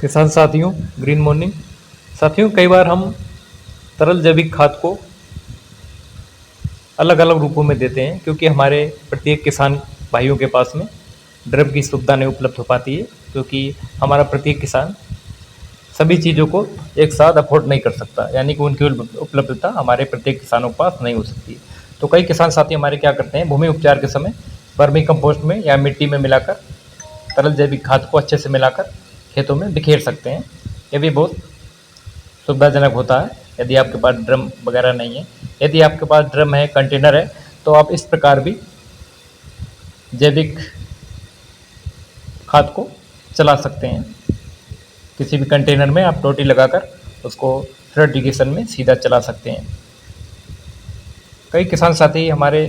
किसान साथियों, green morning. साथियों, कई बार हम तरल जैविक खाद को अलग अलग रूपों में देते हैं क्योंकि हमारे प्रत्येक किसान भाइयों के पास में ड्रिप की सुविधा नहीं उपलब्ध हो पाती है, क्योंकि हमारा प्रत्येक किसान सभी चीज़ों को एक साथ अफोर्ड नहीं कर सकता, यानी कि उनकी उपलब्धता हमारे प्रत्येक किसानों के पास नहीं हो सकती। तो कई किसान साथी हमारे क्या करते हैं, भूमि उपचार के समय वर्मी कंपोस्ट में या मिट्टी में मिलाकर तरल जैविक खाद को अच्छे से मिलाकर खेतों में बिखेर सकते हैं। ये भी बहुत सुविधाजनक होता है यदि आपके पास ड्रम वगैरह नहीं है। यदि आपके पास ड्रम है, कंटेनर है, तो आप इस प्रकार भी जैविक खाद को चला सकते हैं। किसी भी कंटेनर में आप टोटी लगाकर उसको फ्लड में सीधा चला सकते हैं। कई किसान साथी हमारे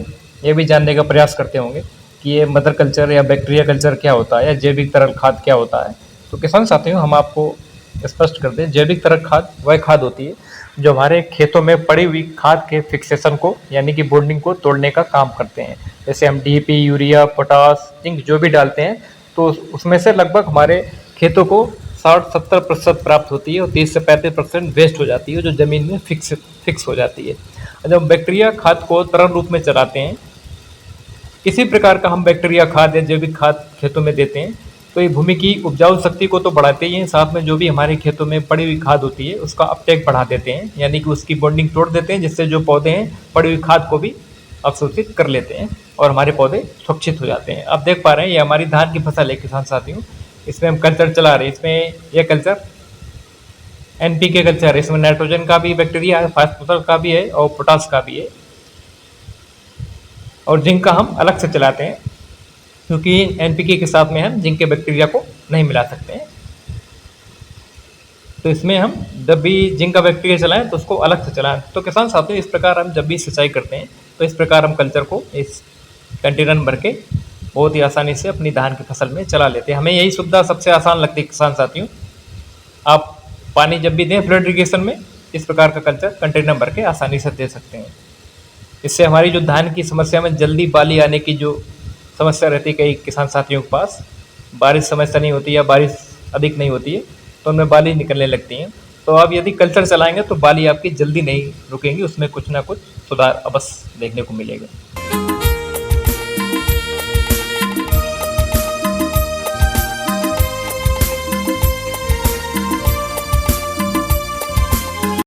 ये भी जानने का प्रयास करते होंगे कि ये मदर कल्चर या बैक्टीरिया कल्चर क्या होता है या जैविक तरल खाद क्या होता है। तो किसान साथियों, हम आपको स्पष्ट करते हैं, जैविक तरल खाद वह खाद होती है जो हमारे खेतों में पड़ी हुई खाद के फिक्सेशन को यानी कि बॉन्डिंग को तोड़ने का काम करते हैं। जैसे हम डीएपी, यूरिया, पोटास, जिंक जो भी डालते हैं तो उसमें से लगभग हमारे खेतों को 60-70% प्राप्त होती है और 30 से 35% वेस्ट हो जाती है, जो ज़मीन में फिक्स हो जाती है। जब बैक्टीरिया खाद को तरल रूप में चलाते हैं, किसी प्रकार का हम बैक्टीरिया खाद या जैविक खाद खेतों में देते हैं, तो ये भूमि की उपजाऊ शक्ति को तो बढ़ाते ही हैं, साथ में जो भी हमारे खेतों में पड़ी हुई खाद होती है उसका अपटेक बढ़ा देते हैं, यानी कि उसकी बॉन्डिंग तोड़ देते हैं, जिससे जो पौधे हैं पड़ी हुई खाद को भी अवशोषित कर लेते हैं और हमारे पौधे सुरक्षित हो जाते हैं। आप देख पा रहे हैं, ये हमारी धान की फसल है किसान साथियों। इसमें हम कल्चर चला रहे हैं। इसमें यह कल्चर एनपीके कल्चर है। इसमें नाइट्रोजन का भी बैक्टीरिया है, फास्फोरस का भी है और पोटास का भी है, और जिंक का हम अलग से चलाते हैं क्योंकि एनपीके के साथ में हम जिंक के बैक्टीरिया को नहीं मिला सकते हैं। तो इसमें हम जब भी जिंक का बैक्टीरिया चलाएं तो उसको अलग से चलाएं। तो किसान साथियों, इस प्रकार हम जब भी सिंचाई करते हैं तो इस प्रकार हम कल्चर को इस कंटेनर में भर के बहुत ही आसानी से अपनी धान की फसल में चला लेते हैं। हमें यही सुविधा सबसे आसान लगती है किसान साथियों। आप पानी जब भी दें फ्लड इरिगेशन में, इस प्रकार का कल्चर कंटेनर भर के आसानी से दे सकते हैं। इससे हमारी जो धान की समस्या में जल्दी बाली आने की जो समस्या रहती है कई किसान साथियों के पास, बारिश समस्या नहीं होती या बारिश अधिक नहीं होती है तो उनमें बाली निकलने लगती हैं। तो आप यदि कल्चर चलाएंगे तो बाली आपकी जल्दी नहीं रुकेंगी, उसमें कुछ ना कुछ सुधार अवश्य देखने को मिलेगा।